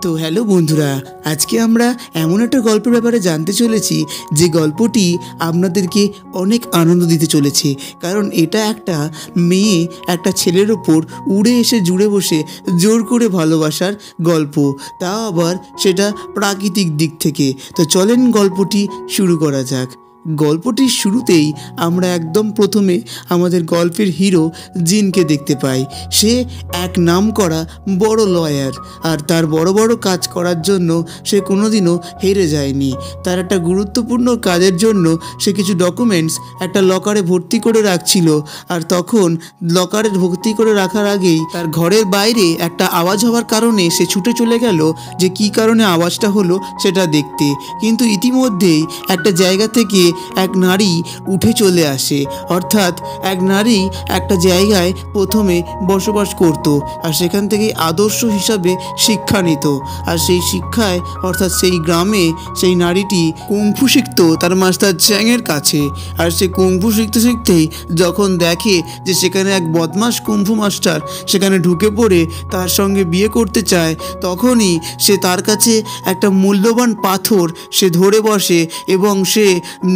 তো হ্যালো বন্ধুরা, আজকে আমরা এমন একটা গল্পের ব্যাপারে জানতে চলেছি যে গল্পটি আপনাদেরকে অনেক আনন্দ দিতে চলেছে। কারণ এটা একটা মেয়ে একটা ছেলের ওপর উড়ে এসে জুড়ে বসে জোর করে ভালোবাসার গল্প, তাও আবার সেটা প্রাকৃতিক দিক থেকে। তো চলেন গল্পটি শুরু করা যাক। গল্পটির শুরুতেই আমরা একদম প্রথমে আমাদের গল্পের হিরো জিনকে দেখতে পাই। সে এক নামকরা বড় লয়ার, আর তার বড় বড় কাজ করার জন্য সে কোনোদিনও হেরে যায়নি। তার একটা গুরুত্বপূর্ণ কাজের জন্য সে কিছু ডকুমেন্টস একটা লকারে ভর্তি করে রাখছিল, আর তখন লকারে ভর্তি করে রাখার আগেই তার ঘরের বাইরে একটা আওয়াজ হওয়ার কারণে সে ছুটে চলে গেল যে কী কারণে আওয়াজটা হলো সেটা দেখতে। কিন্তু ইতিমধ্যেই একটা জায়গা থেকে এক নারী উঠে চলে আসে, অর্থাৎ এক নারী একটা জায়গায় প্রথমে বসবাস করত, আর সেখান থেকেই আদর্শ হিসাবে শিক্ষা নিত। আর সেই শিক্ষায় অর্থাৎ সেই গ্রামে সেই নারীটি কুংফু শিখত তার মাস্টার চ্যাংয়ের কাছে। আর সে কুংফু শিখতে শিখতেই যখন দেখে যে সেখানে এক বদমাস কুংফু মাস্টার সেখানে ঢুকে পড়ে তার সঙ্গে বিয়ে করতে চায়, তখনই সে তার কাছে একটা মূল্যবান পাথর সে ধরে বসে এবং সে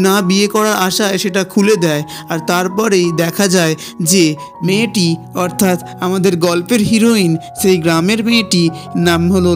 না বিয়ে করার আশায় সেটা খুলে দেয়। আর তারপরেই দেখা যায় যে মেয়েটি অর্থাৎ আমাদের গল্পের হিরোইন, সেই গ্রামের মেয়েটি নাম হলো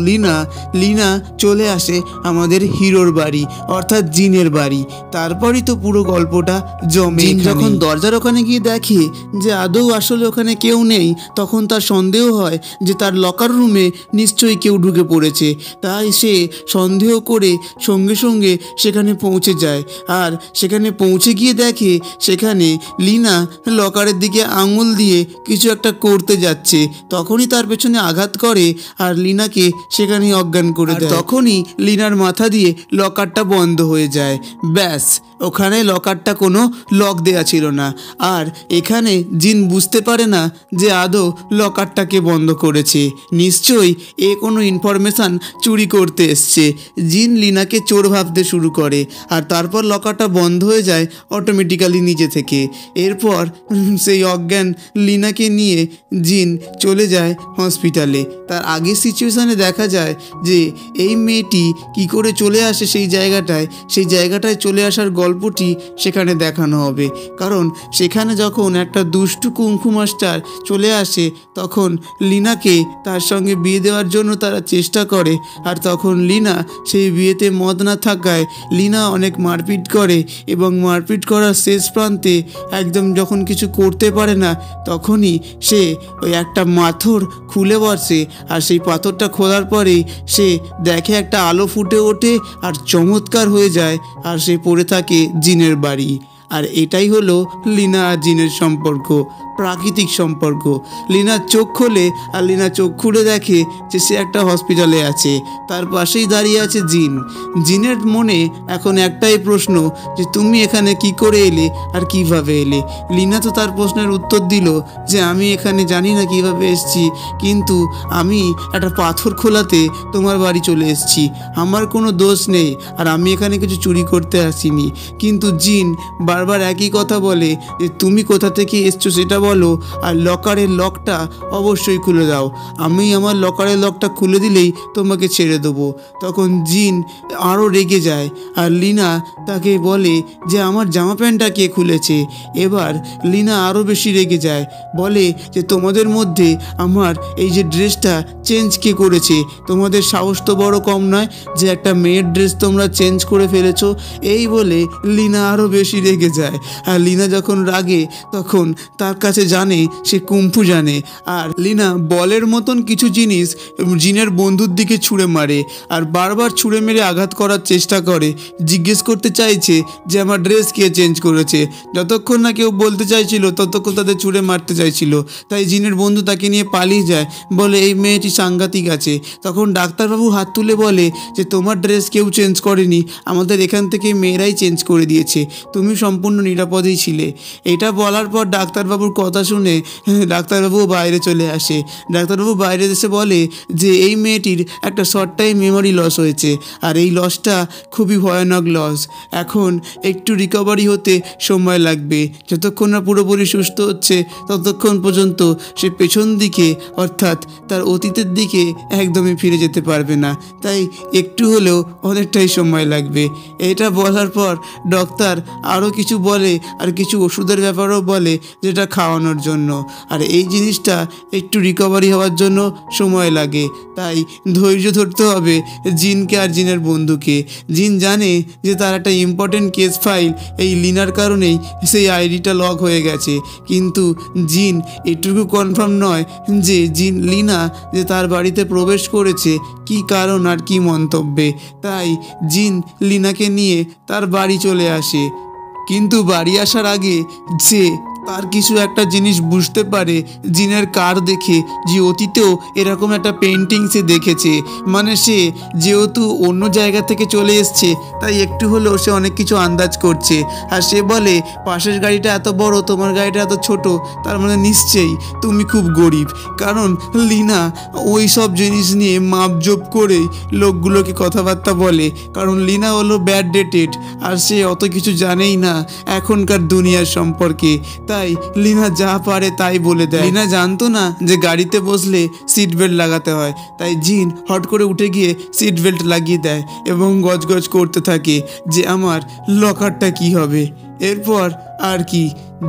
লিনা চলে আসে আমাদের হিরোর বাড়ি অর্থাৎ জিনের বাড়ি। তারপরই তো পুরো গল্পটা জমে। যখন দরজার ওখানে গিয়ে দেখে যে আদৌ আসলে ওখানে কেউ নেই, তখন তার সন্দেহ হয় যে তার লকার রুমে নিশ্চয়ই কেউ ঢুকে পড়েছে। তাই সে সন্দেহ করে সঙ্গে সঙ্গে সেখানে পৌঁছে যায়, আর সেখানে পৌঁছে গিয়ে দেখে সেখানে লিনা লকারের দিকে আঙুল দিয়ে কিছু একটা করতে যাচ্ছে। তখনই তার পেছনে আঘাত করে আর লিনাকে সেখানেই অজ্ঞান করে দেয়। তখনই লিনার মাথা দিয়ে লকারটা বন্ধ হয়ে যায়। ব্যাস, ওখানে লকারটা কোনো লক দেয়া ছিল না। আর এখানে জিন বুঝতে পারে না যে আদৌ লকারটাকে বন্ধ করেছে। নিশ্চয়ই এ কোনো ইনফরমেশান চুরি করতে এসছে। জিন লিনাকে চোর ভাবতে শুরু করে, আর তারপর লকারটা বন্ধ হয়ে যায় অটোমেটিক্যালি নিজে থেকে। এরপর সেই অজ্ঞান লিনাকে নিয়ে জিন চলে যায় হসপিটালে। তার আগের সিচুয়েশানে দেখা যায় যে এই মেয়েটি কি করে চলে আসে সেই জায়গাটায় চলে আসার গল্পটি সেখানে দেখানো হবে। কারণ সেখানে যখন একটা দুষ্টু কুংফু মাস্টার চলে আসে, তখন লিনাকে তার সঙ্গে বিয়ে দেওয়ার জন্য তারা চেষ্টা করে। আর তখন লিনা সেই বিয়েতে মত না থাকায় লিনা অনেক মারপিট করে, এবং মারপিট করার শেষ প্রান্তে একদম যখন কিছু করতে পারে না, তখনই সে ওই একটা পাথর খুলে বসে। আর সেই পাথরটা খোলার পরেই সে দেখে একটা আলো ফুটে ওঠে আর চমৎকার হয়ে যায়, আর সে পড়ে থাকে জিনের বাড়ি। আর এটাই হলো লিনা আর জিনের সম্পর্ক, প্রাকৃতিক সম্পর্ক। লিনার চোখ খোলে, আর লিনা চোখ খুলে দেখে যে সে একটা হসপিটালে আছে। তার পাশেই দাঁড়িয়ে আছে জিনের মনে এখন একটাই প্রশ্ন যে তুমি এখানে কি করে এলে আর কিভাবে এলে। লিনা তো তার প্রশ্নের উত্তর দিল যে আমি এখানে জানি না কিভাবে এসেছি, কিন্তু আমি একটা পাথর খোলাতে তোমার বাড়ি চলে এসেছি। আমার কোনো দোষ নেই, আর আমি এখানে কিছু চুরি করতে আসিনি। কিন্তু জিন বারবার একই কথা বলে যে তুমি কোথা থেকে এসছো সেটা বলো, আর লকারের লকটা অবশ্যই খুলে দাও। আমি আমার লকারের লকটা খুলে দিলেই তোমাকে ছেড়ে দেবো। তখন জিন আরও রেগে যায়, আর লিনা তাকে বলে যে আমার জামা প্যান্টটা কে খুলেছে। এবার লিনা আরও বেশি রেগে যায়, বলে যে তোমাদের মধ্যে আমার এই যে ড্রেসটা চেঞ্জ কে করেছে? তোমাদের সাহস তো বড় কম নয় যে একটা মেয়ের ড্রেস তোমরা চেঞ্জ করে ফেলেছো। এই বলে লিনা আরও বেশি রেগে যায়। আর লিনা যখন রাগে তখন তার কাছে জানে সে কুম্ফু জানে, আর লিনা বলের মতন কিছু জিনিস জিনের বন্ধুর দিকে ছুঁড়ে মারে, আর বারবার ছুঁড়ে মেরে আঘাত করার চেষ্টা করে। জিজ্ঞেস করতে চাইছে যে আমার ড্রেস কে চেঞ্জ করেছে। যতক্ষণ না কেউ বলতে চাইছিল ততক্ষণ তাদের ছুঁড়ে মারতে চাইছিল। তাই জিনের বন্ধু তাকে নিয়ে পালিয়ে যায়, বলে এই মেয়েটি সাংঘাতিক আছে। তখন ডাক্তারবাবু হাত তুলে বলে যে তোমার ড্রেস কেউ চেঞ্জ করেনি, আমাদের এখান থেকে মেয়েরাই চেঞ্জ করে দিয়েছে, তুমি সম্পূর্ণ নিরাপদেই ছিলে। এটা বলার পর ডাক্তারবাবুর কথা শুনে ডাক্তারবাবু বাইরে চলে আসে। ডাক্তারবাবু বাইরে এসে বলে যে এই মেয়েটির একটা শর্ট টাইম মেমোরি লস হয়েছে, আর এই লসটা খুবই ভয়ানক লস। এখন একটু রিকভারি হতে সময় লাগবে। যতক্ষণ না পুরোপুরি সুস্থ হচ্ছে ততক্ষণ পর্যন্ত সে পেছন দিকে অর্থাৎ তার অতীতের আগের দিকে একদমই ফিরে যেতে পারবে না, তাই একটু হলেও অনেকটাই সময় লাগবে। এটা বলার পর ডক্টর আরও কিছু বলে, আর কিছু ওষুধের ব্যাপারেও বলে যেটা খাওয়ানোর জন্য। আর এই জিনিসটা একটু রিকভারি হওয়ার জন্য সময় লাগে, তাই ধৈর্য ধরতে হবে জিনকে আর জিনের বন্ধুকে। জিন জানে যে তার একটা ইম্পর্টেন্ট কেস ফাইল এই লিনার কারণেই সেই আইডিটা লক হয়ে গেছে, কিন্তু জিন এটুকু কনফার্ম নয় যে লিনা যে তার বাড়িতে প্রবেশ করেছে কি কারণ আর কি মন্তব্যে। তাই জিন লিনাকে নিয়ে তার বাড়ি চলে আসে, কিন্তু বাড়ি আসার আগে সে তার কিছু একটা জিনিস বুঝতে পারে জিনের কার দেখে, যে অতীতেও এরকম একটা পেন্টিং সে দেখেছে। মানে সে যেহেতু অন্য জায়গা থেকে চলে এসছে, তাই একটু হলেও সে অনেক কিছু আন্দাজ করছে। আর সে বলে, পাশের গাড়িটা এত বড়, তোমার গাড়িটা এত ছোট, তার মানে নিশ্চয়ই তুমি খুব গরিব। কারণ লিনা ওই সব জিনিস নিয়ে মাপজোপ করে লোকগুলোকে কথাবার্তা বলে, কারণ লিনা হলো ব্যাড ডেটেড, আর সে অত কিছু জানেই না এখনকার দুনিয়ার সম্পর্কে। তাই লিনা যা পারে তাই বলে দেয়। লিনা জানতো না যে গাড়িতে বসলে সিট বেল্ট লাগাতে হয়, তাই জিন হট করে উঠে গিয়ে সিট বেল্ট লাগিয়ে দেয় এবং গজগজ করতে থাকে যে আমার লকারটা কি হবে। এরপর আর কি,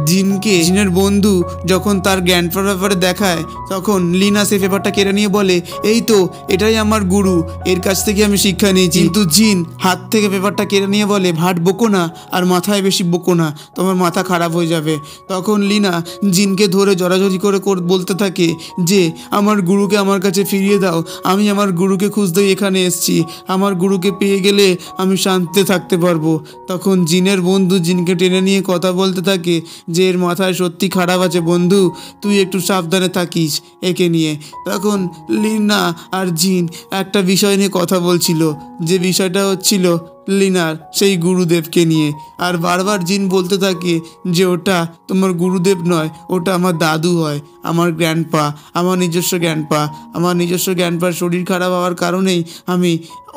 জিনের বন্ধু যখন তার গ্র্যান্ডপার ব্যাপারে দেখায়, তখন লিনা সে পেপারটা কেড়ে নিয়ে বলে, এই তো এটাই আমার গুরু, এর কাছ থেকে আমি শিক্ষা নিয়েছি। কিন্তু জিন হাত থেকে পেপারটা কেড়ে নিয়ে বলে, ভাট বকো না, আর মাথায় বেশি বকো না, তোমার মাথা খারাপ হয়ে যাবে। তখন লিনা জিনকে ধরে জড়াজড়ি করে বলতে থাকে যে আমার গুরুকে আমার কাছে ফিরিয়ে দাও, আমি আমার গুরুকে খুঁজতেই এখানে এসেছি, আমার গুরুকে পেয়ে গেলে আমি শান্তিতে থাকতে পারবো। তখন জিনের বন্ধু জিনকে টেনে নিয়ে কথা বলতে থাকে যে এর মাথায় সত্যি খারাপ আছে বন্ধু, তুই একটু সাবধানে থাকিস একে নিয়ে। তখন লিনা আর জিন একটা বিষয় নিয়ে কথা বলছিল, যে বিষয়টা হচ্ছিল লিনার সেই গুরুদেবকে নিয়ে। আর বারবার জিন বলতে থাকে যে ওটা তোমার গুরুদেব নয়, ওটা আমার দাদু হয়, আমার গ্র্যান্ডপা, আমার নিজস্ব গ্র্যান্ডপা। আমার নিজস্ব গ্র্যান্ডপার শরীর খারাপ হওয়ার কারণেই আমি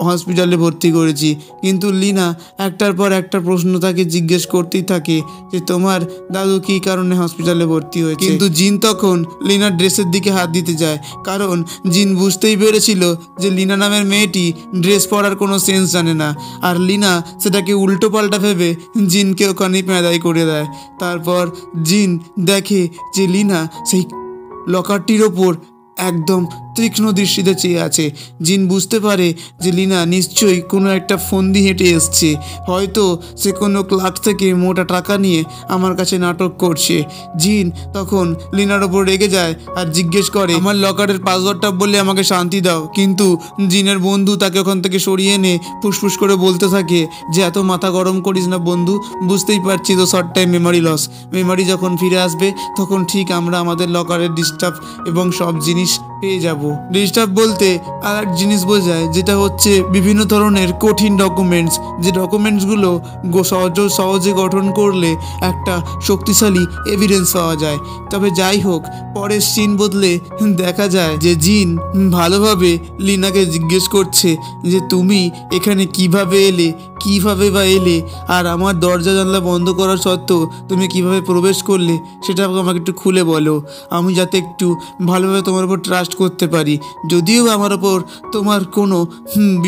হসপিটালে ভর্তি করেছি। কিন্তু লিনা একটার পর একটা প্রশ্ন তাকে জিজ্ঞেস করতেই থাকে যে তোমার দাদু কী কারণে হসপিটালে ভর্তি হয়েছে। কিন্তু জিন তখন লিনার ড্রেসের দিকে হাত দিতে যায়, কারণ জিন বুঝতেই পেরেছিল যে লিনা নামের মেয়েটি ড্রেস পরার কোনো সেন্স জানে না। আর লিনা সেটাকে উল্টো পাল্টা ভেবে জিনকে ওখানে পেঁদাই করে দেয়। তারপর জিন দেখে যে লিনা সেই লকারটির ওপর একদম তীক্ষ্ণ দৃষ্টিতে চেয়ে আছে। জিন বুঝতে পারে যে লিনা নিশ্চয়ই কোনো একটা ফন্দি হেঁটে এসছে, হয়তো সে কোনো ক্লাব থেকে মোটা টাকা নিয়ে আমার কাছে নাটক করছে। জিন তখন লিনার ওপর রেগে যায় আর জিজ্ঞেস করে, আমার লকারের পাসওয়ার্ডটা বললে আমাকে শান্তি দাও। কিন্তু জিনের বন্ধু তাকে ওখান থেকে সরিয়ে এনে ফুসফুস করে বলতে থাকে যে এত মাথা গরম করিস না বন্ধু, বুঝতেই পারছি তো short time memory loss, memory যখন ফিরে আসবে তখন ঠিক আমরা আমাদের লকারের ডিস্টার্ব এবং সব জিনিস পেয়ে যাব। ডিস্টার্ব বলতে আর এক জিনিস বোঝায়, যেটা হচ্ছে বিভিন্ন ধরনের কঠিন ডকুমেন্টস, যে ডকুমেন্টসগুলো সহজে গঠন করলে একটা শক্তিশালী এভিডেন্স পাওয়া যায়। তবে যাই হোক, পরের সিন বদলে দেখা যায় যে জিন ভালোভাবে লিনাকে জিজ্ঞেস করছে যে তুমি এখানে কিভাবে এলে, আর আমার দরজা জানলা বন্ধ করার সত্ত্বেও তুমি কিভাবে প্রবেশ করলে সেটা আমাকে একটু খুলে বলো, আমি যাতে একটু ভালোভাবে তোমার উপর ট্রাস্ট করতে পারি, যদিও আমার ওপর তোমার কোনো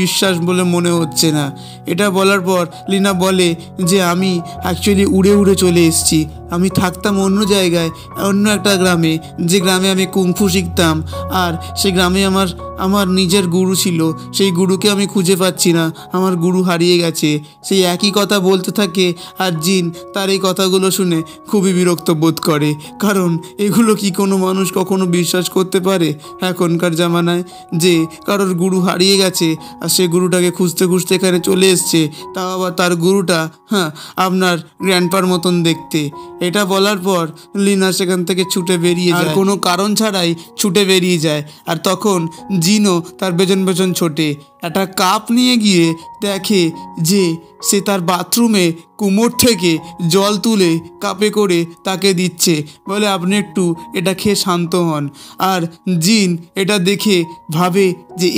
বিশ্বাস বলে মনে হচ্ছে না। এটা বলার পর লিনা বলে যে আমি অ্যাকচুয়ালি উড়ে চলে এসেছি, আমি থাকতাম অন্য জায়গায়, অন্য একটা গ্রামে, যে গ্রামে আমি কুংফু শিখতাম। আর সেই গ্রামে আমার নিজের গুরু ছিল, সেই গুরুকে আমি খুঁজে পাচ্ছি না, আমার গুরু হারিয়ে গেছে। সেই একই কথা বলতে থাকে, আর জিন তার এই কথাগুলো শুনে খুবই বিরক্ত বোধ করে, কারণ এগুলো কি কোনো মানুষ কখনো বিশ্বাস করতে পারে এখনকার জামানায়, যে কারোর গুরু হারিয়ে গেছে আর সে গুরুটাকে খুঁজতে এখানে চলে এসছে, তাও আবার তার গুরুটা আপনার গ্র্যান্ডপার মতন দেখতে। এটা বলার পর লিনা সেখান থেকে ছুটে বেরিয়ে যায়, কোনো কারণ ছাড়াই ছুটে বেরিয়ে যায়। আর তখন জিনও তার পেছন ছোটে একটা কাপ নিয়ে গিয়ে দেখে যে সে তার বাথরুমে কুমোর থেকে জল তুলে কাপে করে তাকে দিচ্ছে, বলে আপনি একটু এটা খেয়ে শান্ত হন। আর জিন এটা দেখে ভাবে যে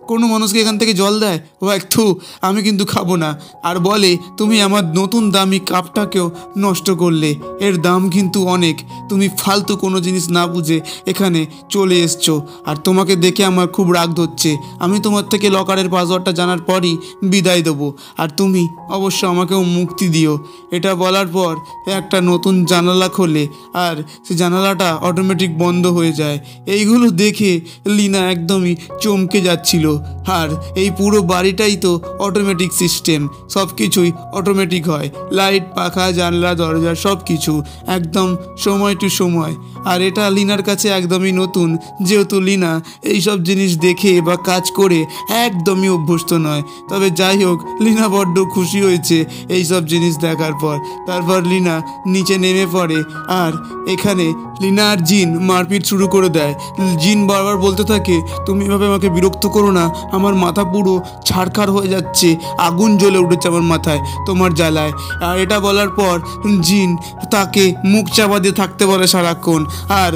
কোনো মানুষকে এখান থেকে জল দেয়, ও একটু আমি কিন্তু খাবো না। আর বলে তুমি আমার নতুন দামি কাপটাকেও নষ্ট করলে, এর দাম কিন্তু অনেক, তুমি ফালতু কোনো জিনিস না বুঝে এখানে চলে এসছো, আর তোমাকে দেখে আমার খুব রাগ ধরছে। আমি তোমার থেকে লকারের পাসওয়ার্ডটা জানার পরই বিদায় দেবো, আর তুমি অবশ্য আমাকেও মুক্তি দিও। এটা বলার পর একটা নতুন জানালা খোলে, আর সে জানালাটা অটোমেটিক বন্ধ হয়ে যায়। এইগুলো দেখে লিনা একদমই চমকে যাচ্ছিল। আর এই পুরো বাড়িটাই তো অটোমেটিক সিস্টেম, সব কিছুই অটোমেটিক হয়, লাইট, পাখা, জানলা, দরজা সব কিছু একদম সময় টু সময়। আর এটা লিনার কাছে একদমই নতুন, যেহেতু লিনা এইসব জিনিস দেখে বা কাজ করে একদমই অভ্যস্ত নয়। তবে যাই হোক, লিনা বড্ড খুশি হয়েছে এইসব জিনিস দেখার পর। তারপর লিনা নিচে নেমে পড়ে, আর এখানে লিনা আর জিন মারপিট শুরু করে দেয়। জিন বারবার বলতে থাকে তুমি এভাবে আমাকে বিরক্ত করো না, আমার মাথা পুরো ছাড়খাড় হয়ে যাচ্ছে, আগুন জ্বলে উঠেছে আমার মাথায় তোমার জ্বালায়। আর এটা বলার পর জিন তাকে মুখ চাপা দিয়ে থাকতে বলে সারাক্ষণ, আর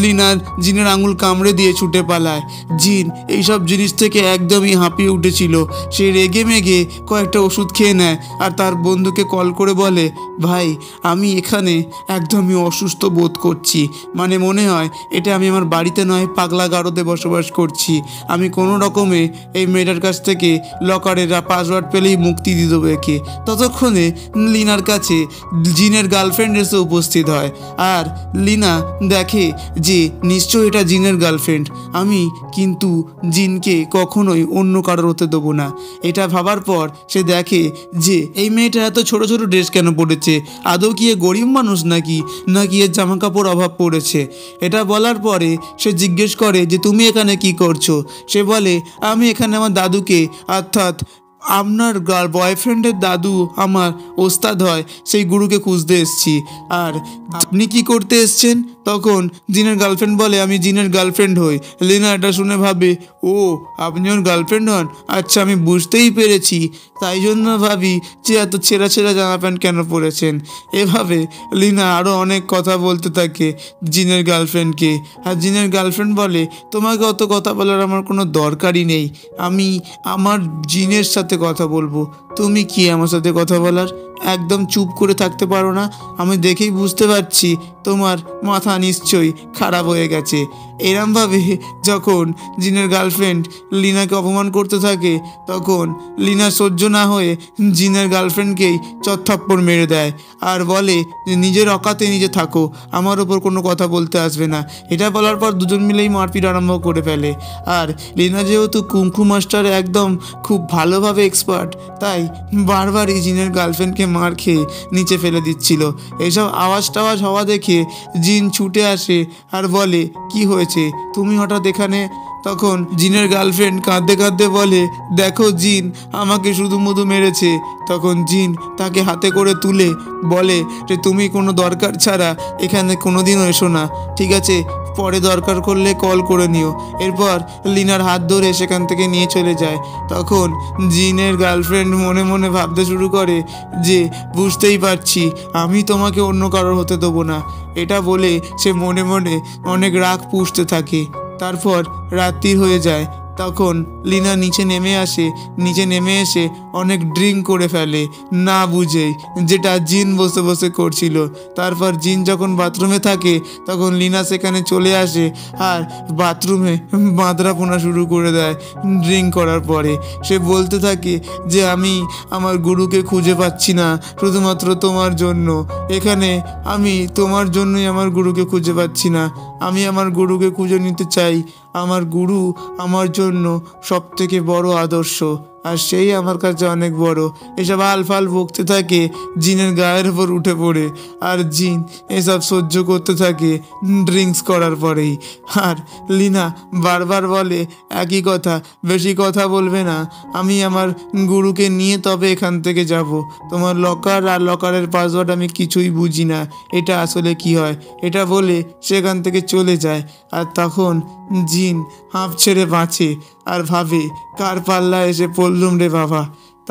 লিনার জিনের আঙুল কামড়ে দিয়ে ছুটে পালায়। জিন এইসব জিনিস থেকে একদমই হাঁপিয়ে উঠেছিল। সে রেগে মেগে কয়েকটা ওষুধ খেয়ে নেয়, আর তার বন্ধুকে কল করে বলে ভাই আমি এখানে একদমই অসুস্থ বোধ করছি, মানে মনে হয় এটা আমি আমার বাড়িতে নয় পাগলা গারদে বসবাস করছি। আমি কোনো রকমে এই মেয়েটার কাছ থেকে লকারের পাসওয়ার্ড পেলেই মুক্তি দিয়ে দেবো একে। ততক্ষণে লিনার কাছে জিনের গার্লফ্রেন্ড এসে উপস্থিত হয়, আর লিনা দেখে যে নিশ্চয়ই এটা জিনের গার্লফ্রেন্ড, আমি কিন্তু জিনকে কখনোই অন্য কারোর হতে দেবো না। এটা ভাবার পর সে দেখে যে এই মেয়েটা এত ছোট ছোট ড্রেস কেন পড়েছে, আদৌ কি এ গরিব মানুষ নাকি এর জামা কাপড় অভাব পড়েছে। এটা বলার পরে সে জিজ্ঞেস করে যে তুমি এখানে কি করছো। সে বলে আমি এখানে আমার দাদুকে, অর্থাৎ আপনার বয়ফ্রেন্ডের দাদু আমার ওস্তাদ হয় সেই গুরুকে খুঁজতে এসেছি। আর আপনি কি করতে এসছেন? তখন জিনের গার্লফ্রেন্ড বলে আমি জিনের গার্লফ্রেন্ড হই। লিনা এটা শুনে ভাবে ও আপনি ওর গার্লফ্রেন্ড হন, আচ্ছা আমি বুঝতেই পেরেছি, তাই জন্য ভাবি যে এত ছেঁড়া ছেঁড়া জামা প্যান্ট কেন পরেছেন। এভাবে লিনা আরও অনেক কথা বলতে থাকে জিনের গার্লফ্রেন্ডকে। আর জিনের গার্লফ্রেন্ড বলে তোমাকে অত কথা বলার আমার কোনো দরকারই নেই, আমি আমার জিনের সাথে কথা বলবো, তুমি কি আমার সাথে কথা বলার? একদম চুপ করে থাকতে পারো না? আমি দেখেই বুঝতে পারছি তোমার মাথা নিশ্চয়ই খারাপ হয়ে গেছে। এরমভাবে যখন জিনের গার্লফ্রেন্ড লিনাকে অপমান করতে থাকে, তখন লিনা সহ্য না হয়ে জিনের গার্লফ্রেন্ডকেই চত্থাপ্পড় মেরে দেয়, আর বলে যে নিজের অকাতে নিজে থাকো, আমার ওপর কোনো কথা বলতে আসবে না। এটা বলার পর দুজন মিলেই মারপিট আরম্ভ করে ফেলে। আর লিনা যেহেতু কুংফু মাস্টার একদম খুব ভালোভাবে এক্সপার্ট, তাই বারবারই জিনের গার্লফ্রেন্ডকে মার খেয়ে নিচে ফেলে দিচ্ছিল। এইসব আওয়াজ টাওয়াজ হওয়া দেখে জিন ছুটে আসে আর বলে কি হয়েছে, তুমি হঠাৎ এখানে? তখন জিনের গার্লফ্রেন্ড কাঁদতে কাঁদতে বলে দেখো জিন আমাকে শুধু মধু মেরেছে। তখন জিন তাকে হাতে করে তুলে বলে যে তুমি কোনো দরকার ছাড়া এখানে কোনোদিনও এসো না, ঠিক আছে? পরে দরকার করলে কল করে নিও। এরপর লিনার হাত ধরে সেখান থেকে নিয়ে চলে যায়। তখন জিনের গার্লফ্রেন্ড মনে মনে ভাবতে শুরু করে যে বুঝতেই পারছি আমি তোমাকে অন্য কারোর হতে দেবো না। এটা বলে সে মনে মনে অনেক রাগ পুষতে থাকে। তারপর রাত্রি হয়ে যায়। তখন লিনা নিচে নেমে এসে অনেক ড্রিঙ্ক করে ফেলে না বুঝেই, যেটা জিন বসে বসে করছিল। তারপর জিন যখন বাথরুমে থাকে তখন লিনা সেখানে চলে আসে আর বাথরুমে বাঁদরাপোনা শুরু করে দেয় ড্রিঙ্ক করার পরে। সে বলতে থাকে যে আমি আমার গুরুকে খুঁজে পাচ্ছি না, শুধুমাত্র তোমার জন্য এখানে, আমি তোমার জন্যই আমার গুরুকে খুঁজে পাচ্ছি না, আমি আমার গুরুকে খুঁজে নিতে চাই। আমার গুরু আমার জন্য সব থেকে বড় আদর্শ, আর সেই আমার কাছে অনেক বড়। এসব আলফাল বকতে থাকে, জিনের গায়ের ওপর উঠে পড়ে, আর জিন এসব সহ্য করতে থাকে ড্রিঙ্কস করার পরেই। আর লিনা বারবার বলে একই কথা, বেশি কথা বলবে না, আমি আমার গুরুকে নিয়ে তবে এখান থেকে যাব। তোমার লকার আর লকারের পাসওয়ার্ড আমি কিছুই বুঝি না, এটা আসলে কি হয়। এটা বলে সেখান থেকে চলে যায়। আর তখন জিন হাঁপ ছেড়ে বাঁচে আর ভাবে কার পাল্লা এসে পড়লুম রে বাবা।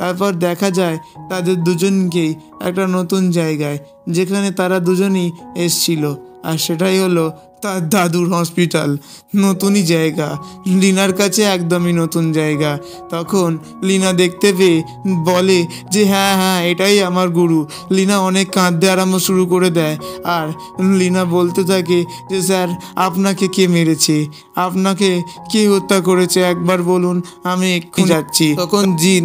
তারপর দেখা যায় তাদের দুজনকেই একটা নতুন জায়গায়, যেখানে তারা দুজনই এসছিল, আর সেটাই হলো তার দাদুর হসপিটাল। নতুনই জায়গা, লিনার কাছে একদমই নতুন জায়গা। তখন লিনা দেখতে পেয়ে বলে যে হ্যাঁ হ্যাঁ এটাই আমার গুরু। লিনা অনেক কাঁদতে আরম্ভ শুরু করে দেয়, আর লিনা বলতে থাকে যে স্যার আপনাকে কে মেরেছে, আপনাকে কে হত্যা করেছে একবার বলুন, আমি এক্ষুনি যাচ্ছি। তখন জিন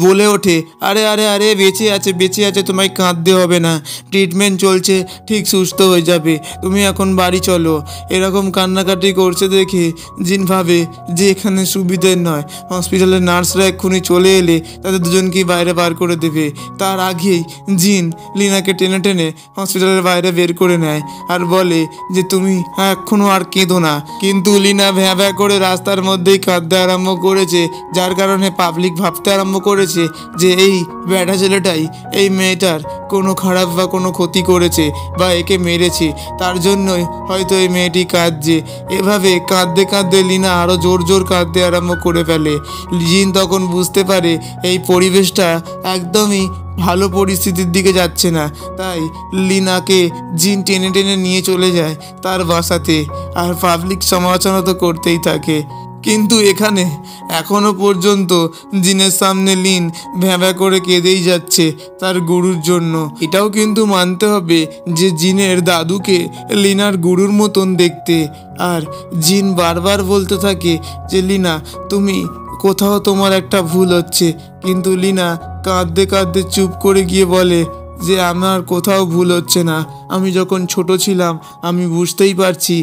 বলে ওঠে আরে আরে আরে বেঁচে আছে বেঁচে আছে, তোমায় কাঁদতে হবে না, ট্রিটমেন্ট চলছে, ঠিক সুস্থ হয়ে যাবে, তুমি এখন বাড়ি চলো। এরকম কান্নাকাটি করছে দেখে জিন ভাবে যে এখানে সুবিধের নয়, হসপিটালের নার্সরা এক্ষুনি চলে এলে তাদের দুজনকেই বাইরে বার করে দেবে। তার আগেই জিন লিনাকে টেনে টেনে হসপিটালের বাইরে বের করে নেয় আর বলে যে তুমি এখনো আর কেঁদো না। কিন্তু লিনা ভ্যাঁ ভ্যাঁ করে রাস্তার মধ্যেই কাঁদতে আরম্ভ করেছে, যার কারণে পাবলিক ভাবতে আরম্ভ করেছে যে এই ব্যাটা ছেলেটাই এই মেয়েটার কোনো খারাপ বা কোনো ক্ষতি করেছে বা একে মেরেছে, তার জন্যই হয়তো এই মেয়েটি কাঁদছে। এভাবে কাঁদতে কাঁদতে লিনা আরও জোর জোর কাঁদতে আরম্ভ করে ফেলে। জিন তখন বুঝতে পারে এই পরিবেশটা একদমই ভালো পরিস্থিতির দিকে যাচ্ছে না, তাই লিনাকে জিন টেনে টেনে নিয়ে চলে যায় তার বাসাতে, আর পাবলিক সমালোচনা তো করতেই থাকে। কিন্তু এখানে এখনো পর্যন্ত জিনের সামনে লিন ভ্যাঁ করে কেঁদেই যাচ্ছে তার গুরুর জন্য। এটাও কিন্তু মানতে হবে যে জিনের দাদুকে লিনার গুরুর মতন দেখতে, আর জিন বারবার বলতে থাকে যে লিনা তুমি কোথাও তোমার একটা ভুল হচ্ছে। কিন্তু লিনা কাঁদতে কাঁদতে চুপ করে গিয়ে বলে যে আমার কোথাও ভুল হচ্ছে না, আমি যখন ছোট ছিলাম আমি বুঝতেই পারছি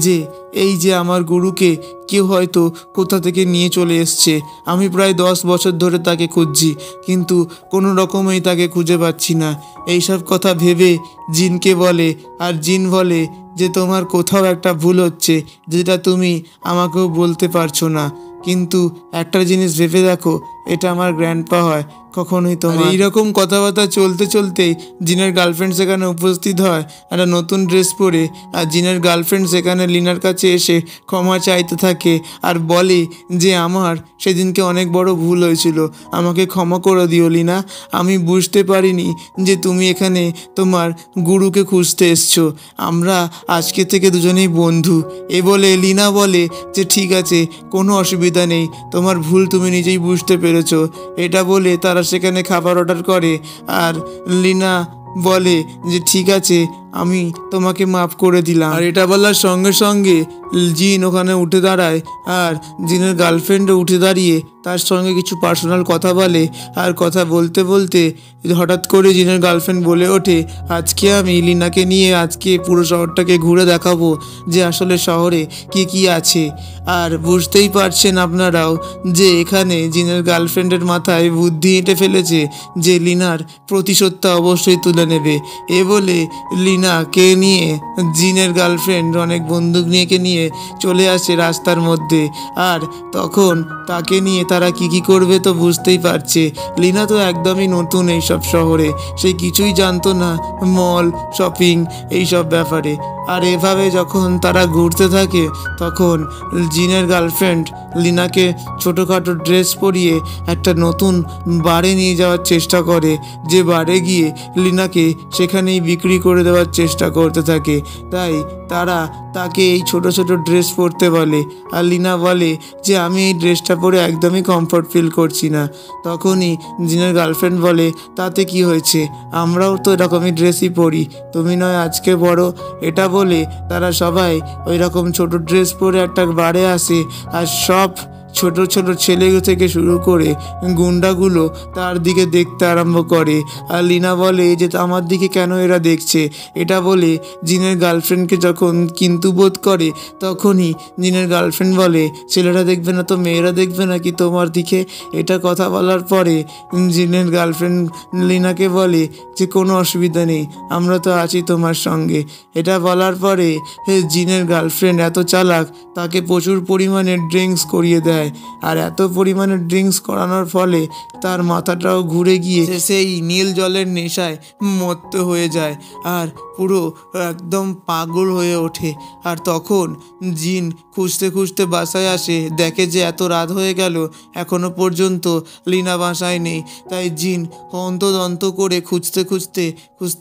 যে এই যে আমার গুরুকে কেউ হয়তো কোথা থেকে নিয়ে চলে এসছে। আমি প্রায় 10 বছর ধরে তাকে খুঁজছি, কিন্তু কোনো রকমেই তাকে খুঁজে পাচ্ছি না। এইসব কথা ভেবে জিনকে বলে, আর জিন বলে যে তোমার কোথাও একটা ভুল হচ্ছে যেটা তুমি আমাকেও বলতে পারছো না। কিন্তু একটা জিনিস ভেবে দেখো, এটা আমার গ্র্যান্ডপা হয়, কখনোই তোমার। এইরকম কথাবার্তা চলতে চলতেই জিনের গার্লফ্রেন্ড সেখানে উপস্থিত হয় একটা নতুন ড্রেস পরে, আর জিনের গার্লফ্রেন্ড সেখানে লিনার কাছে এসে ক্ষমা চাইতে থাকে আর বলে যে আমার সেদিনকে অনেক বড় ভুল হয়েছিল, আমাকে ক্ষমা করে দিও লিনা, আমি বুঝতে পারিনি যে তুমি এখানে তোমার গুরুকে খুঁজতে এসছো, আমরা আজকে থেকে দুজনেই বন্ধু। এ বলে লিনা বলে যে ঠিক আছে কোনো অসুবিধা নেই, তোমার ভুল তুমি নিজেই বুঝতে পেরেছো। এটা বলে তারা সেখানে খাবার অর্ডার করে, আর লিনা বলে যে ঠিক আছে আমি তোমাকে মাফ করে দিলাম। আর এটা বলার সঙ্গে সঙ্গে জিন ওখানে উঠে দাঁড়ায়, আর জিনের গার্লফ্রেন্ডও উঠে দাঁড়িয়ে তার সঙ্গে কিছু পার্সোনাল কথা বলে। আর কথা বলতে বলতে হঠাৎ করে জিনের গার্লফ্রেন্ড বলে ওঠে আজকে আমি লিনাকে নিয়ে আজকে পুরো শহরটাকে ঘুরে দেখাবো যে আসলে শহরে কি কি আছে। আর বুঝতেই পারছেন আপনারাও যে এখানে জিনের গার্লফ্রেন্ডের মাথায় বুদ্ধি এঁটে ফেলেছে যে লিনার প্রতিশোধটা অবশ্যই তুলে নেবে। এ বলে লিনাকে নিয়ে জিনের গার্লফ্রেন্ড অনেক বন্দুক নিয়ে চলে আসে রাস্তার মধ্যে, আর তখন তাকে নিয়ে তারা কি করবে তো বুঝতেই পারছে। লিনা তো একদমই নতুন এইসব শহরে, সে কিছুই জানতো না মল শপিং এইসব ব্যাপারে। আর এভাবে যখন তারা ঘুরতে থাকে তখন জিনের গার্লফ্রেন্ড লিনাকে ছোটোখাটো ড্রেস পরিয়ে একটা নতুন বারে নিয়ে যাওয়ার চেষ্টা করে, যে বারে গিয়ে লিনাকে সেখানেই বিক্রি করে দেওয়ার চেষ্টা করতে থাকে। তাই তারা তাকে এই ছোট ছোট ড্রেস পরতে বলে, আর লিনা বলে যে আমি এই ড্রেসটা পরে একদমই কমফর্ট ফিল করছি না। তখনই জিনের গার্লফ্রেন্ড বলে তাতে কি হয়েছে, আমরাও তো এরকমই ড্রেসই পরি, তুমি নয় আজকে বড়। এটা বলে তারা সবাই ওই রকম ছোট ড্রেস পরে একটা বারে আসে, আর সব ছোট ছোট ছেলে থেকে শুরু করে গুন্ডাগুলো তার দিকে দেখতে আরম্ভ করে। আর লিনা বলে যে আমার দিকে কেন এরা দেখছে। এটা বলে জিনের গার্লফ্রেন্ডকে যখন কিন্তু বোধ করে তখনই জিনের গার্লফ্রেন্ড বলে ছেলেরা দেখবে না তো মেয়েরা দেখবে নাকি তোমার দিকে। এটা কথা বলার পরে জিনের গার্লফ্রেন্ড লিনাকে বলে যে কোনো অসুবিধা নেই, আমরা তো আছি তোমার সঙ্গে। এটা বলার পরে জিনের গার্লফ্রেন্ড এত চালাক, তাকে প্রচুর পরিমাণে ড্রিঙ্কস করিয়ে দেয়। যায়। আর এত পরিমাণে ড্রিঙ্কস করানোর ফলে তার মাথাটাও ঘুরে গিয়ে সে সেই নীল জলের নেশায় মত্ত হয়ে যায় আর পুরো একদম পাগল হয়ে ওঠে। আর তখন জিন খুঁজতে খুঁজতে বাসায় আসে, দেখে যে এত রাত হয়ে গেল এখনো পর্যন্ত লিনা বাসায় নেই। তাই জিন হন্তদন্ত করে খুঁজতে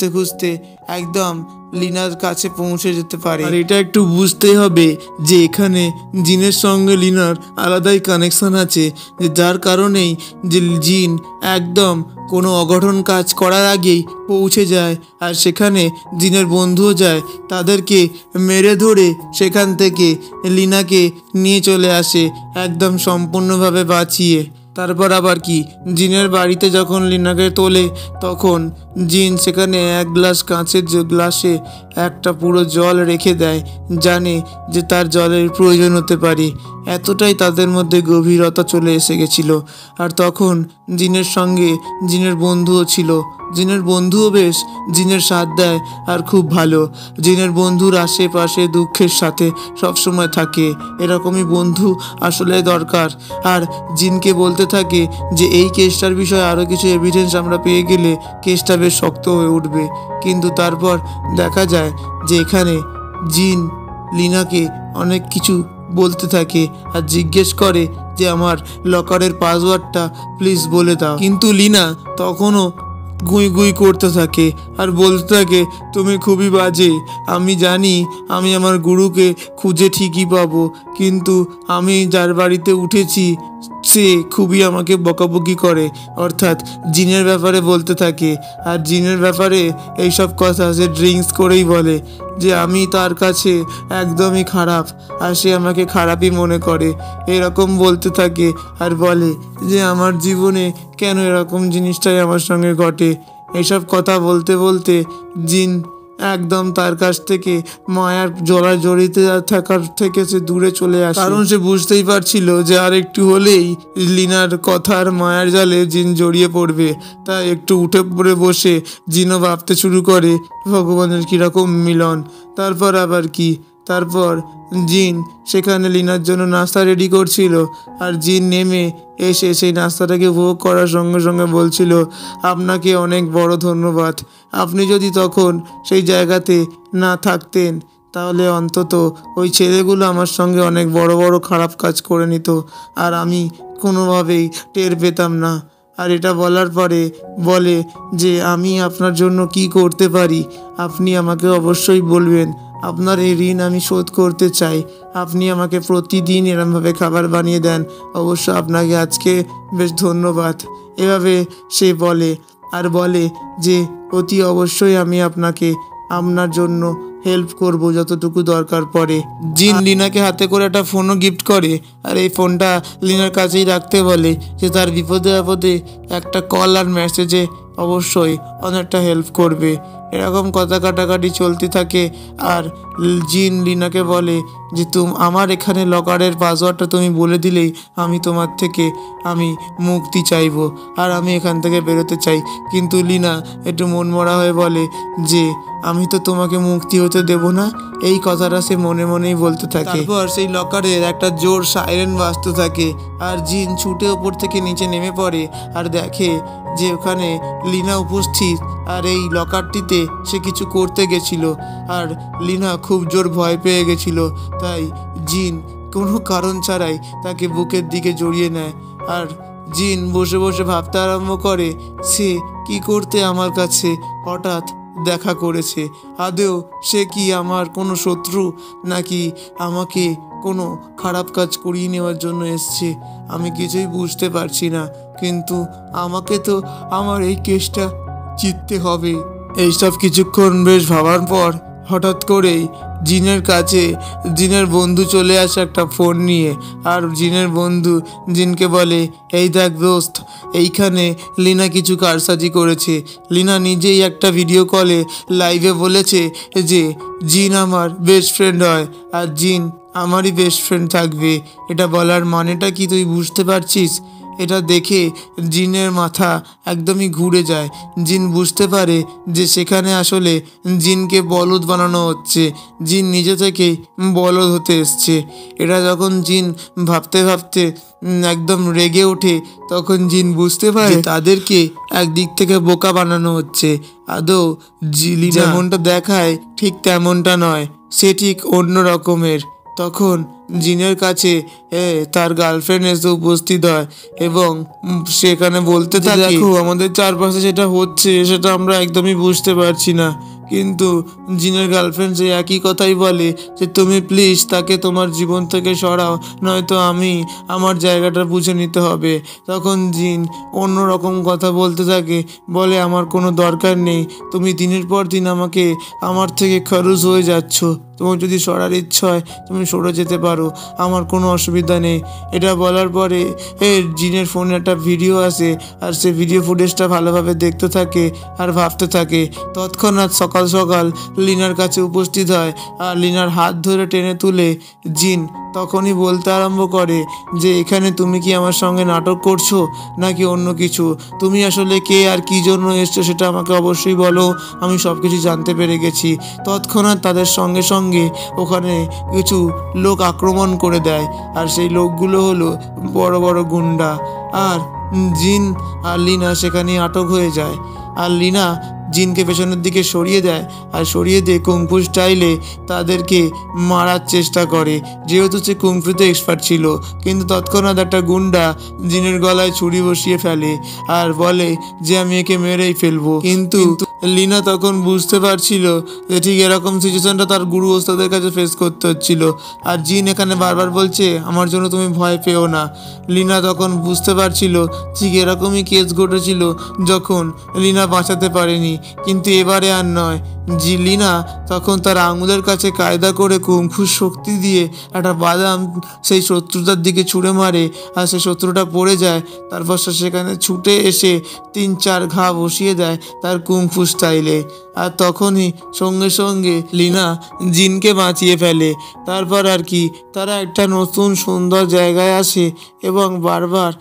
খুঁজতে একদম লিনার কাছে পৌঁছে যেতে পারে। আর এটা একটু বুঝতে হবে যে এখানে জিনের সঙ্গে লিনার আলাদাই কানেকশন আছে, যে যার কারণেই যে জিন একদম কোনো অঘটন কাজ করার আগেই পৌঁছে যায়। আর সেখানে জিনের বন্ধুও যায়, তাদেরকে মেরে ধরে সেখান থেকে লিনাকে নিয়ে চলে আসে একদম সম্পূর্ণভাবে বাঁচিয়ে। তারপর আবার কি, জিনের বাড়িতে যখন লিনাকে তোলে তখন জিন সেখানে এক গ্লাস কাঁচের গ্লাসে একটা পুরো জল রেখে দেয়, জানে যে তার জলের প্রয়োজন হতে পারে। এতটাই তাদের মধ্যে গভীরতা চলে এসে গেছিল। আর তখন জিনের সঙ্গে জিনের বন্ধুও ছিল। জিনের বন্ধুও বেশ জিনের সাথ দেয় আর খুব ভালো। জিনের বন্ধুর আশেপাশে দুঃখের সাথে সবসময় থাকে, এরকমই বন্ধু আসলে দরকার। আর জিনকে বলতে থাকে যে এই কেসটার বিষয়ে আরও কিছু এভিডেন্স আমরা পেয়ে গেলে কেসটা বেশ শক্ত হয়ে উঠবে। কিন্তু তারপর দেখা যায় যে এখানে জিন লিনাকে অনেক কিছু বলতে থাকে আর জিজ্ঞেস করে যে আমার লকারের পাসওয়ার্ডটা প্লিজ বলে দাও। কিন্তু লিনা তখনও গুই গুই করতে থাকে আর বলতে থাকে তুমি খুবই বাজে, আমি জানি আমি আমার গুরুকে খুঁজে ঠিকই পাবো, কিন্তু আমি যার বাড়িতে উঠেছি সে খুবই আমাকে বকাবকি করে। অর্থাৎ জিনের ব্যাপারে বলতে থাকে। আর জিনের ব্যাপারে এইসব কথা সে ড্রিঙ্কস করেই বলে যে আমি তার কাছে একদমই খারাপ আর সে আমাকে খারাপই মনে করে, এরকম বলতে থাকে। আর বলে যে আমার জীবনে কেন এরকম জিনিসটাই আমার সঙ্গে ঘটে। এইসব কথা বলতে বলতে জিন একদম তার কাছ থেকে মায়ার জড়িত থাকার থেকে সে দূরে চলে আসে, কারণ সে বুঝতেই পারছিল যে আর একটু হলেই লিনার কথার মায়ার জালে জিন জড়িয়ে পড়বে। তাই একটু উঠে পড়ে বসে জিনও ভাবতে শুরু করে ভগবানের কীরকম মিলন। তারপর আবার কি, তারপর জিন সেখানে লিনার জন্য নাস্তা রেডি করছিল। আর জিন নেমে এসে সেই নাস্তাটাকে উপভোগ করার সঙ্গে সঙ্গে বলছিল আপনাকে অনেক বড় ধন্যবাদ, আপনি যদি তখন সেই জায়গাতে না থাকতেন তাহলে অন্তত ওই ছেলেগুলো আমার সঙ্গে অনেক বড় বড় খারাপ কাজ করে নিত আর আমি কোনোভাবেই টের পেতাম না। আর এটা বলার পরে বলে যে আমি আপনার জন্য কি করতে পারি আপনি আমাকে অবশ্যই বলবেন, আপনার এই ঋণ আমি শোধ করতে চাই। আপনি আমাকে প্রতিদিন এরমভাবে খাবার বানিয়ে দেন, অবশ্য আপনাকে আজকে বেশ ধন্যবাদ। এভাবে সে বলে আর বলে যে অতি অবশ্যই আমি আপনাকে আপনার জন্য হেল্প করব যতটুকু দরকার পড়ে। জিন লিনাকে হাতে করে একটা ফোনও গিফট করে আর এই ফোনটা লিনার কাছেই রাখতে বলে যে তার বিপদে আপদে একটা কল আর মেসেজে অবশ্যই অনেকটা হেল্প করবে। এরকম কথা কাটাকাটি চলতে থাকে। আর জিন লিনাকে বলে যে আমার এখানে লকারের পাসওয়ার্ডটা তুমি বলে দিলেই আমি তোমার থেকে আমি মুক্তি চাইবো আর আমি এখান থেকে বেরোতে চাই। কিন্তু লিনা একটু মনমরা হয়ে বলে যে আমি তো তোমাকে মুক্তি হতে দেব না, এই কথাটা সে মনে মনেই বলতে থাকে। তারপর সেই লকারের একটা জোর সাইরেন বাজতে থাকে আর জিন ছুটে ওপর থেকে নিচে নেমে পড়ে আর দেখে যে ওখানে লিনা উপস্থিত আর এই লকারটিতে সে কিছু করতে গেছিল। আর লিনা খুব জোর ভয় পেয়ে গেছিল, তাই জিন কোনো কারণ ছাড়াই তাকে বুকের দিকে জড়িয়ে নেয়। আর জিন বসে বসে ভাবতে আরম্ভ করে সে কি করতে আমার কাছে হঠাৎ দেখা করেছে, আদৌ সে কি আমার কোনো শত্রু নাকি আমাকে কোনো খারাপ কাজ করিয়ে নেওয়ার জন্য এসছে, আমি কিছুই বুঝতে পারছি না। কিন্তু আমাকে তো আমার এই কেসটা জিততে হবে। এইসব কিছুক্ষণ বেশ ভাবার পর হঠাৎ করেই জিনের কাছে জিনের বন্ধু চলে আসে একটা ফোন নিয়ে। আর জিনের বন্ধু জিনকে বলে এই দেখ দোস্ত, এইখানে লিনা কিছু কারসাজি করেছে। লিনা নিজেই একটা ভিডিও কলে লাইভে বলেছে যে জিন আমার বেস্ট ফ্রেন্ড হয় আর জিন আমারই বেস্ট ফ্রেন্ড থাকবে। এটা বলার মানেটা কি তুই বুঝতে পারছিস? এটা দেখে জিনের মাথা একদমই ঘুরে যায়। জিন বুঝতে পারে যে সেখানে আসলে জিনকে বলদ বানানো হচ্ছে, জিন নিজে থেকেই বলদ হতে এসছে। এটা যখন জিন ভাবতে ভাবতে একদম রেগে ওঠে, তখন জিন বুঝতে পারে তাদেরকে একদিক থেকে বোকা বানানো হচ্ছে। আদৌ লিনা যেমনটা দেখায় ঠিক তেমনটা নয়, সে ঠিক অন্য রকমের। তখন জিনের কাছে তার গার্লফ্রেন্ড এসে উপস্থিত হয় এবং সেখানে বলতে থাকে, দেখো আমাদের চারপাশে যেটা হচ্ছে সেটা আমরা একদমই বুঝতে পারছি না। কিন্তু জিনের গার্লফ্রেন্ড সে একই কথাই বলে যে তুমি প্লিজ তাকে তোমার জীবন থেকে সরাও, নয়তো আমি আমার জায়গাটা বুঝে নিতে হবে। তখন জিন অন্য রকম কথা বলতে থাকে, বলে আমার কোনো দরকার নেই, তুমি দিনের পর দিন আমাকে আমার থেকে খরচ হয়ে যাচ্ছ, তোমার যদি সরার ইচ্ছা হয় তুমি সরে যেতে পারো, আমার কোনো অসুবিধা নেই। এটা বলার পরে জিনের ফোনে একটা ভিডিও আসে, আর সে ভিডিও ফুটেজটা ভালোভাবে দেখতে থাকে আর ভাবতে থাকে। তৎক্ষণাৎ সকাল সকাল লিনার কাছে উপস্থিত হয় আর লিনার হাত ধরে টেনে তুলে জিন তখনই বলতে আরম্ভ করে যে এখানে তুমি কি আমার সঙ্গে নাটক করছো নাকি অন্য কিছু, তুমি আসলে কে আর কি জন্য এসছো সেটা আমাকে অবশ্যই বলো, আমি সব কিছু জানতে পেরে গেছি। তৎক্ষণাৎ তাদের সঙ্গে সঙ্গে ওখানে কিছু লোক আক্রমণ করে দেয়, আর সেই লোকগুলো হলো বড় বড় গুন্ডা। আর জিন আর লিনা সেখানে আটক হয়ে যায়, আর লিনা জিনকে পেছনের দিকে সরিয়ে দেয়, আর সরিয়ে দিয়ে কুংফু স্টাইলে তাদেরকে মারার চেষ্টা করে, যেহেতু সে কুংফুতে এক্সপার্ট ছিল। কিন্তু তৎক্ষণাৎ একটা গুন্ডা জিনের গলায় ছুরি বসিয়ে ফেলে আর বলে যে আমি একে মেরেই ফেলবো। কিন্তু লিনা তখন বুঝতে পারছিল যে ঠিক এরকম সিচুয়েশনটা তার গুরু ওস্তাদের কাছে ফেস করতে হচ্ছিল। আর জিন এখানে বারবার বলছে আমার জন্য তুমি ভয় পেও না। লিনা তখন বুঝতে পারছিল ঠিক এরকমই কেস ঘটেছিল যখন লিনা বাঁচাতে পারেনি, কিন্তু এবারে আর নয়। লিনা তখন তার আঙুলের কাছে কায়দা করে কুংফুর শক্তি দিয়ে একটা বাদাম সেই শত্রুটার দিকে ছুঁড়ে মারে, আর সেই শত্রুটা পড়ে যায়। তারপর সে সেখানে ছুটে এসে 3-4 ঘা বসিয়ে দেয় তার কুংফু স্টাইলে, আর তখনই সঙ্গে সঙ্গে লিনা জিনকে বাঁচিয়ে ফেলে। তারপর আর কি তারা একটা নতুন সুন্দর জায়গায় আসে এবং বারবার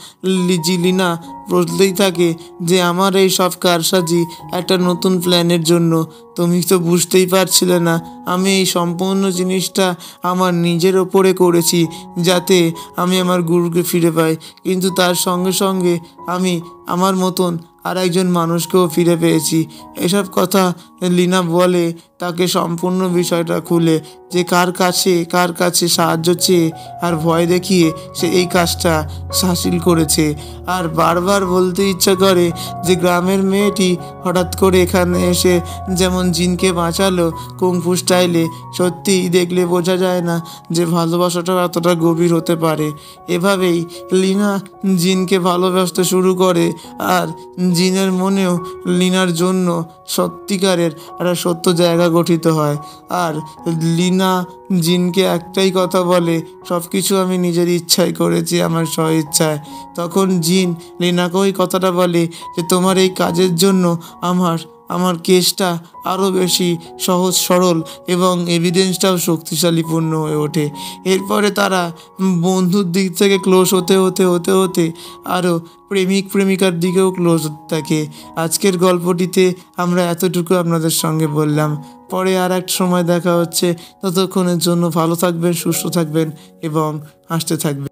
লিনা বলতেই থাকে যে আমার এই সব কারসাজি একটা নতুন প্ল্যানের জন্য, তুমি তো বুঝতেই পারছিলে না আমি এই সম্পূর্ণ জিনিসটা আমার নিজের ওপরে করেছি যাতে আমি আমার গুরুকে ফিরে পাই। কিন্তু তার সঙ্গে সঙ্গে আমি আমার মতন আর একজন মানুষকেও ফিরে পেয়েছি। এসব কথা লিনা বলে তাকে সম্পূর্ণ বিষয়টা খুলে, যে কার কাছে সাহায্য চেয়ে আর ভয় দেখিয়ে সে এই কাজটা হাসিল করেছে। আর বারবার বলতে ইচ্ছা করে যে গ্রামের মেয়েটি হঠাৎ করে এখানে এসে যেমন জিনকে বাঁচালো কুংফু স্টাইলে, সত্যিই দেখলে বোঝা যায় না যে ভালোবাসাটা এতটা গভীর হতে পারে। এভাবেই লিনা জিনকে ভালোবাসতে শুরু করে, আর জিনের মনেও লিনার জন্য সত্যিকারের একটা সত্য জায়গা গঠিত হয়। আর লিনা জিনকে একটাই কথা বলে, সব কিছু আমি নিজের ইচ্ছায় করেছি, আমার স্ব ইচ্ছায়। তখন জিন লিনাকে ওই কথাটা বলে যে তোমার এই কাজের জন্য আমার কেসটা আরও বেশি সহজ সরল এবং এভিডেন্সটাও শক্তিশালীপূর্ণ হয়ে ওঠে। এরপরে তারা বন্ধুর দিক থেকে ক্লোজ হতে হতে হতে হতে আরও প্রেমিক প্রেমিকার দিকেও ক্লোজ হতে থাকে। আজকের গল্পটিতে আমরা এতটুকু আপনাদের সঙ্গে বললাম, পরে আর এক সময় দেখা হচ্ছে। ততক্ষণের জন্য ভালো থাকবেন, সুস্থ থাকবেন এবং হাসতে থাকবেন।